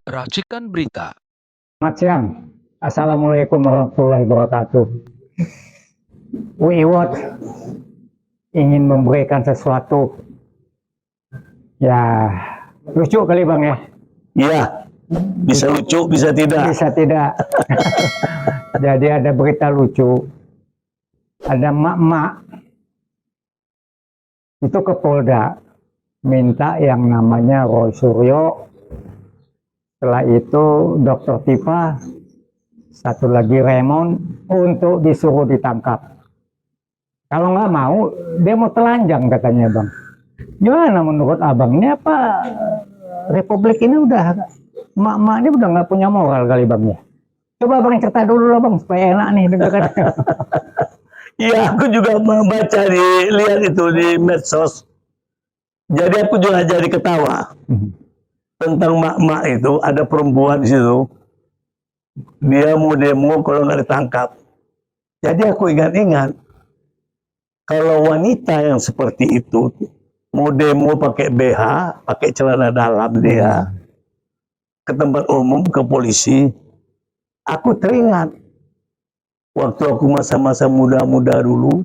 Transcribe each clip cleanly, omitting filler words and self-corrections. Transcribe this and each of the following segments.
Racikan berita. Selamat siang. Assalamualaikum warahmatullahi wabarakatuh. Iwot ingin memberikan sesuatu. Ya, lucu kali Bang ya? Iya, bisa lucu, bisa tidak. Bisa tidak. Jadi ada berita lucu. Ada emak-emak itu ke Polda minta yang namanya Roy Suryo. Setelah itu Dr. Tifa, satu lagi Raymond untuk disuruh ditangkap. Kalau nggak mau, dia mau telanjang katanya Bang. Gimana menurut abangnya apa Republik ini udah emak-emak ini udah nggak punya moral kali Bang ya? Coba Bang cerita dulu lah Bang supaya enak nih dengarkan. Iya, aku juga membaca lihat itu di medsos. Jadi aku juga jadi ketawa tentang mak-mak itu. Ada perempuan di situ, dia mau demo kalau nggak ditangkap. Jadi aku ingat-ingat, kalau wanita yang seperti itu mau demo pakai BH, pakai celana dalam dia ke tempat umum, ke polisi, aku teringat waktu aku masa-masa muda-muda dulu,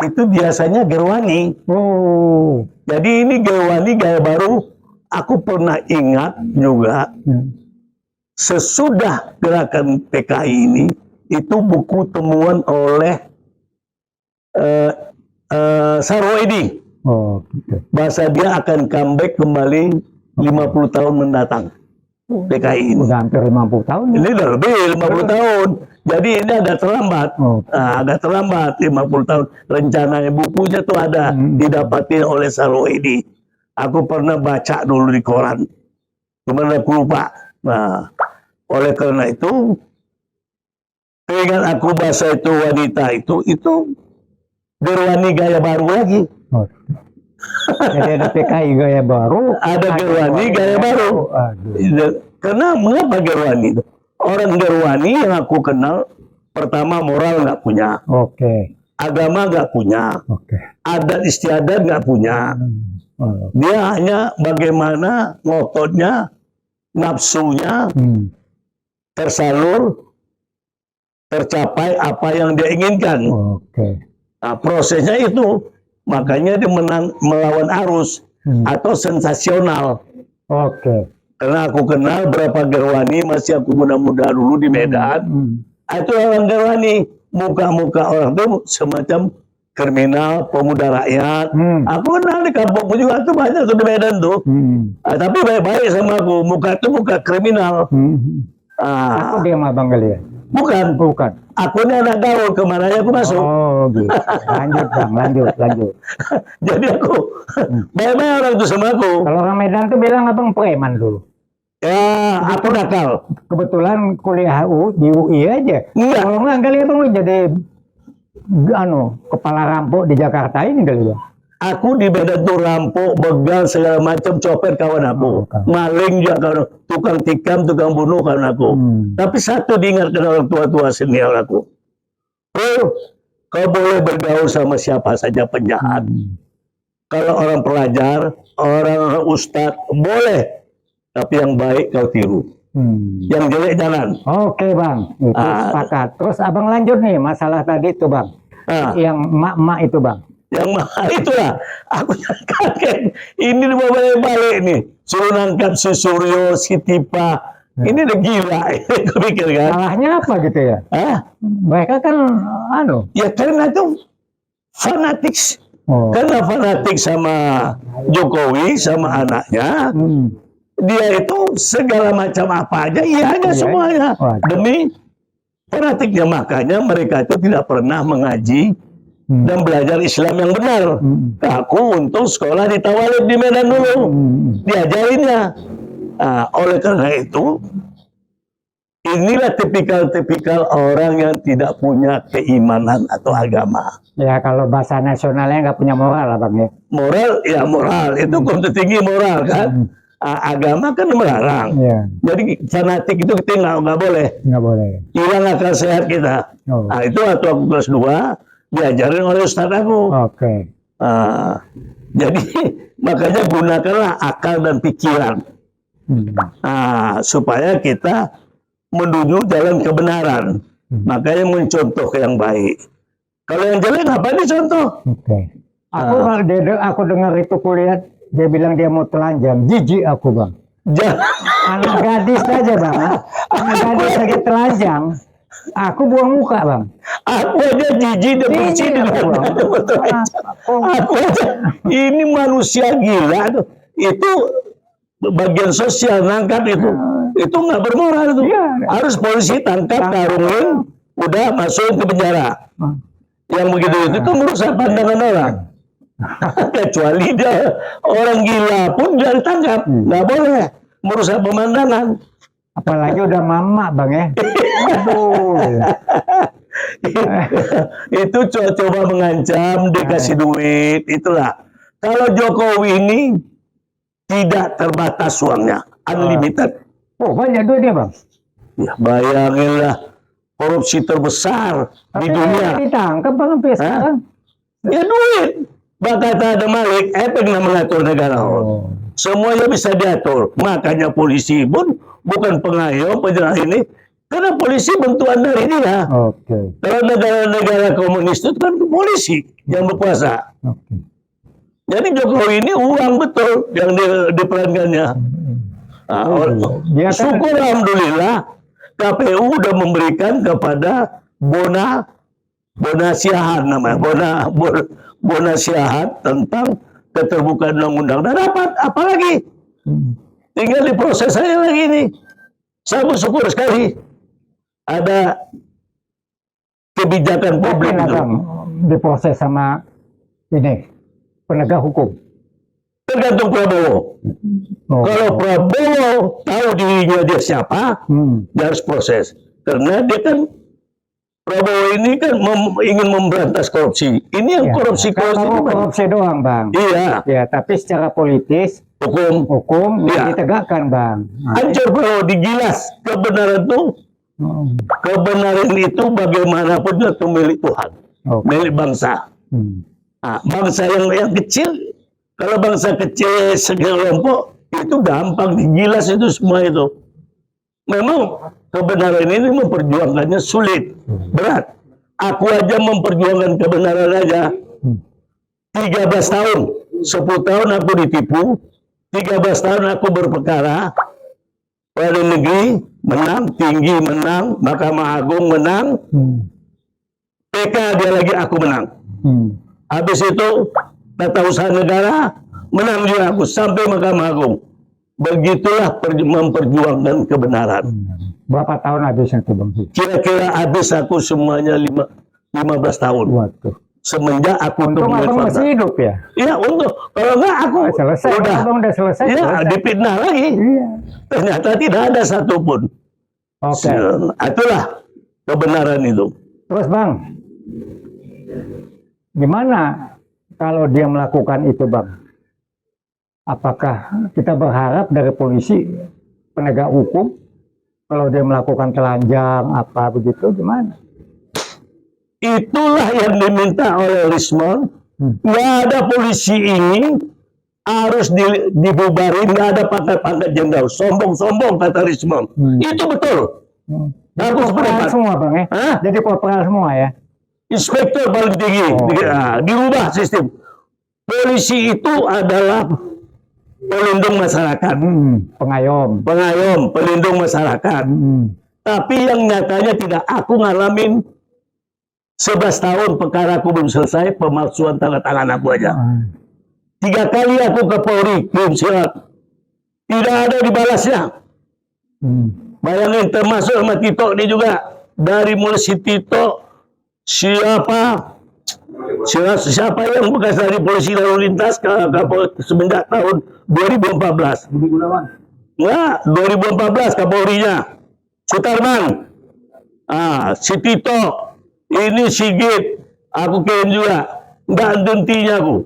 itu biasanya gerwani. Oh, Jadi ini gerwani gaya baru. Aku pernah ingat juga, sesudah gerakan PKI ini, itu buku temuan oleh Sarwoedi. oh gitu. Bahasa dia akan comeback kembali 50 tahun mendatang. PKI ini. Udah hampir 50 tahun. Ini udah lebih 50 tahun. Jadi ini agak terlambat. Oh. Agak terlambat 50 tahun. Rencananya bukunya tuh ada didapati oleh Sarwoedi. Aku pernah baca dulu di koran. Kemudian aku lupa. Nah, oleh karena itu, ingat aku bahasa itu wanita itu gerwani gaya baru lagi. Oh. Jadi ada PKI gaya baru, Ada gerwani gaya baru. Aduh. Karena mengapa gerwani itu? Orang gerwani yang aku kenal, pertama moral nggak punya, Oke. agama nggak punya, Oke. adat istiadat nggak punya. Oh. Dia hanya bagaimana ngototnya, nafsunya tersalur, tercapai apa yang dia inginkan. Oke. Nah, prosesnya itu, makanya dia melawan arus atau sensasional. Oke. Karena aku kenal berapa gerwani, masih aku muda-muda dulu di Medan. Itu orang gerwani, muka-muka orang itu semacam kriminal, pemuda rakyat. Aku kenal di kampungku juga tuh banyak tuh di Medan tuh. Tapi baik-baik sama aku, muka itu muka kriminal. Aku dia sama Bang kali ya? Bukan. Bukan. Aku ini anak gaul, kemana aja aku masuk. Oh gitu. Lanjut Bang, lanjut. Jadi aku, baik-baik orang itu sama aku. Kalau orang Medan tuh bilang Abang preman dulu. Ya, aku nakal. Kebetulan kuliah di UI aja. Enggak. Kalau enggak kali Abang jadi kepala rampok di Jakarta ini kali ya. Aku di Medan tuh rampok, begal, segala macam, copet kawan aku. Maling juga kawan aku. Tukang tikam, tukang bunuh kawan aku. Tapi satu diingatkan orang tua-tua senior aku. Kau boleh bergaul sama siapa saja penjahat. Kalau orang pelajar, orang ustadz, boleh. Tapi yang baik kau tiru. Yang jelek jangan. Oke Bang, itu sepakat. Terus Abang lanjut nih masalah tadi tuh Bang. Yang emak-emak itu Bang. Yang mahal itulah, aku kaget. Ini balik nih, suruh nangkap si Suryo, si Tifa. Ini udah gila, aku pikir kan. Salahnya apa gitu ya? Mereka kan, ya karena itu fanatik. Karena fanatik sama Jokowi, sama anaknya. Dia itu segala macam apa aja, iya aja semuanya. Demi fanatiknya, makanya mereka itu tidak pernah mengaji dan belajar Islam yang benar. Aku untuk sekolah di Tawalib di Medan dulu, diajarinnya. Oleh karena itu, inilah tipikal orang yang tidak punya keimanan atau agama. Ya kalau bahasa nasionalnya nggak punya moral lah Bang ya. Moral, ya moral. Itu kunci tinggi moral kan. Agama kan melarang. Jadi fanatik itu kita nggak boleh. Nggak boleh. Hilang akal sehat kita. Nah itu waktu aku kelas 2 diajarin oleh ustadz aku. Jadi makanya gunakanlah akal dan pikiran. Nah, supaya kita menuju jalan kebenaran. Makanya mencontoh yang baik. Kalau yang jelek apa dicontoh? Oke. Aku dengar itu kuliah, dia bilang dia mau telanjang, jijik aku bang. Anak gadis saja bang, anak gadis saja telanjang, aku buang muka bang. Aku aja jijik dan benci dengan aku aja. Ini manusia gila tuh. Itu bagian sosial nangkap itu nggak bermoral itu. Harus polisi tangkap, karungin, udah masuk ke penjara. Yang begitu itu merusak pandangan orang. Kecuali dia orang gila pun dia ditangkap, nggak boleh merusak pemandangan. Apalagi udah mama bang ya. Aduh. Itu coba mengancam, dikasih duit, itulah. Kalau Jokowi ini tidak terbatas uangnya, unlimited. Oh banyak duitnya bang. Ya bayanginlah, korupsi terbesar di dunia. Ditangkap bang sampai sekarang. Ya duit. Bahkan ada Malik, pernah mengatur negara. Semuanya bisa diatur. Makanya polisi pun bukan pengayom, penjelas ini. Karena polisi bentuan dari dia. Kalau negara-negara komunis itu kan polisi yang berkuasa. Jadi Jokowi ini uang betul yang diperankannya. Syukur alhamdulillah KPU udah memberikan kepada Bonasiahan namanya, Bonasiahan tentang keterbukaan undang-undang. Dan dapat apalagi? Tinggal diproses saya lagi nih. Saya bersyukur sekali ada kebijakan publik itu. Diproses sama ini penegak hukum. Tergantung Prabowo. Kalau Prabowo tahu dirinya dia siapa, dia harus proses. Karena dia kan Prabowo ini kan ingin memberantas korupsi. Ini yang korupsi doang bang. Iya. Ya, tapi secara politis hukum ditegakkan bang. Hancur Prabowo, digilas kebenaran itu. Kebenaran itu bagaimanapun itu milik Tuhan, milik bangsa. Bangsa yang kecil, kalau bangsa kecil sekelompok itu gampang digilas itu semua itu. Memang kebenaran ini memperjuangkannya sulit, berat. Aku aja memperjuangkan kebenaran aja 13 tahun, 10 tahun aku ditipu, 13 tahun aku berperkara, Pengadilan Negeri menang, Tinggi menang, Mahkamah Agung menang, PK dia lagi aku menang. Habis itu Tata Usaha Negara menang juga aku sampai Mahkamah Agung. Begitulah memperjuangkan kebenaran. Berapa tahun habisnya itu bang? Kira-kira habis aku semuanya 15 tahun. Waduh. Semenjak aku untung abang masih hidup ya? Iya untung. Kalau enggak aku selesai. Abang udah selesai. Iya dipitnah lagi. Iya. Ternyata tidak ada satupun. Oke. Itulah kebenaran itu. Terus bang, gimana kalau dia melakukan itu bang? Apakah kita berharap dari polisi penegak hukum kalau dia melakukan telanjang apa begitu gimana? Itulah yang diminta oleh Rismon. Nggak ada polisi ini harus dibubarin, nggak ada pangkat-pangkat jenderal. Sombong-sombong kata Rismon. Itu betul. Jadi korporal semua bang ya? Jadi korporal semua ya? Inspektur paling tinggi. Dirubah sistem. Polisi itu adalah pelindung masyarakat. Pengayom, pelindung masyarakat. Tapi yang nyatanya tidak. Aku ngalamin 11 tahun perkara aku belum selesai, pemalsuan tanda tangan aku aja. 3 kali aku ke Polri, belum siap. Tidak ada dibalasnya. Bayangin termasuk sama Tito ini juga. Dari mulai si Tito, siapa yang bekas dari polisi lalu lintas semenjak tahun 2014. Enggak, 2014 Kapolrinya Sutarman. Si Tito, ini Sigit, aku kirim juga. Enggak hentinya aku.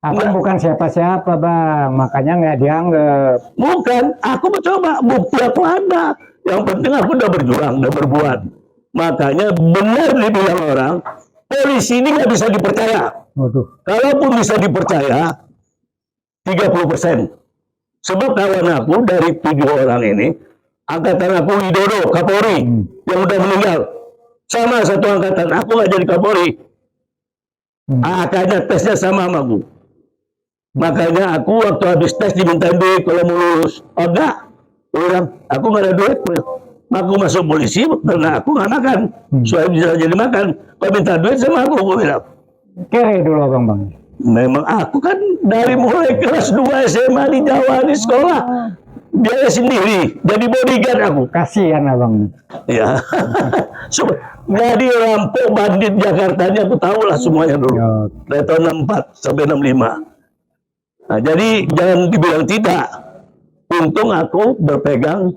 Abang bukan siapa-siapa bang, makanya nggak dianggap. Bukan, aku mencoba, bukti aku ada. Yang penting aku udah berjuang, udah berbuat. Makanya benar dibilang orang, polisi ini nggak bisa dipercaya. Kalaupun bisa dipercaya, 30%. Sebab kawan aku dari 7 orang ini, angkatan aku Widodo, Kapolri, yang udah meninggal. Sama satu angkatan, aku nggak jadi Kapolri. Akadnya tesnya sama sama aku. Makanya aku waktu habis tes diminta duit kalau mau lulus. Oh enggak, orang aku nggak ada duit. Aku masuk polisi karena aku nggak makan. Supaya bisa jadi makan. Kalau minta duit sama aku bilang. Kere dulu bang. Memang aku kan dari mulai kelas 2 SMA di Jawa di sekolah biaya sendiri jadi bodyguard aku. Kasihan abang. Ya, so, nggak dirampok bandit Jakarta ini aku tahu lah semuanya dulu. Dari tahun 64 sampai 65. Nah, jadi jangan dibilang tidak. Untung aku berpegang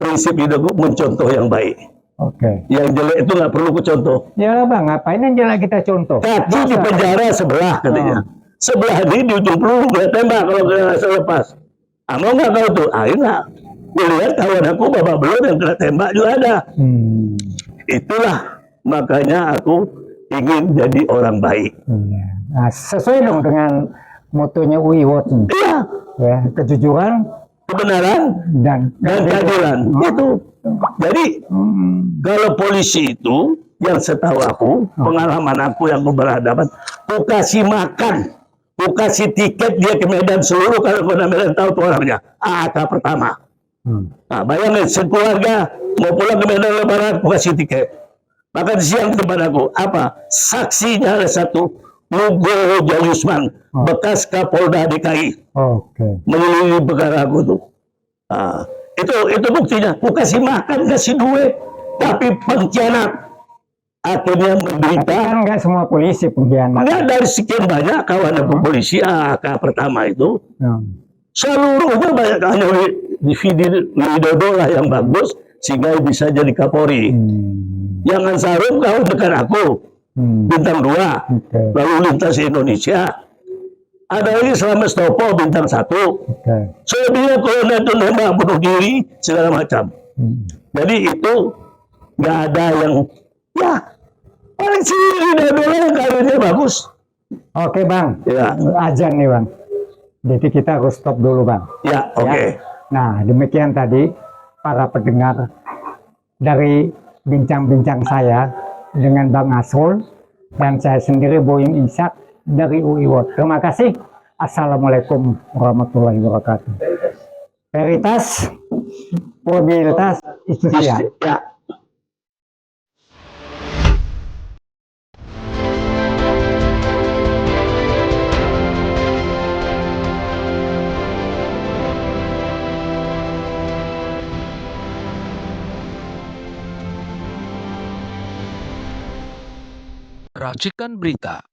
prinsip hidupku mencontoh yang baik. Oke. Yang jelek itu nggak perlu ku contoh. Ya bang, ngapain yang jelek kita contoh? Kaki di penjara sebelah katanya. Sebelah ini di ujung peluru dia tembak kalau kena lepas. Ah, mau nggak kau tuh? Ah, enggak. Gue lihat kawan aku babak belur yang kena tembak juga ada. Itulah makanya aku ingin jadi orang baik. Iya. Nah, sesuai dong dengan motonya Uiwot. Iya. Ya, kejujuran, Kebenaran dan keadilan. Itu. Jadi kalau polisi itu yang setahu aku, pengalaman aku yang berhadapan, ku kasih makan, ku kasih tiket dia ke Medan seluruh kalau kena Medan tahu tuh orangnya. AK pertama. Nah, bayangin sekeluarga mau pulang ke Medan Lebaran, ku kasih tiket. Makan siang tempat aku. Apa? Saksinya ada satu, Nugroho Jayusman, bekas Kapolda DKI. Oke. Menyelidiki perkara aku tuh. Nah, itu buktinya. Ku kasih makan, kasih duit, tapi pengkhianat. Akhirnya menderita. Kan nggak semua polisi pengkhianat. Enggak, dari sekian banyak kawan aku polisi AK pertama itu, seluruhnya banyak hanya di Widodo lah yang bagus sehingga bisa jadi Kapolri. Yang Ansarul kau dekat aku, bintang 2, lalu lintas Indonesia. Ada lagi Slamet Stopo bintang 1. Selebihnya kolonel itu nembak bunuh diri segala macam. Jadi itu nggak ada yang ya paling sih Widodo yang karirnya bagus. Oke bang, Ya. azan nih bang. Jadi kita harus stop dulu bang. Ya, oke. Nah demikian tadi para pendengar dari bincang-bincang saya dengan Bang Asrul dan saya sendiri Boyim Ishak dari Uiwot. Terima kasih. Assalamualaikum warahmatullahi wabarakatuh. Veritas, probabilitas, istilah. Ya. Racikan Berita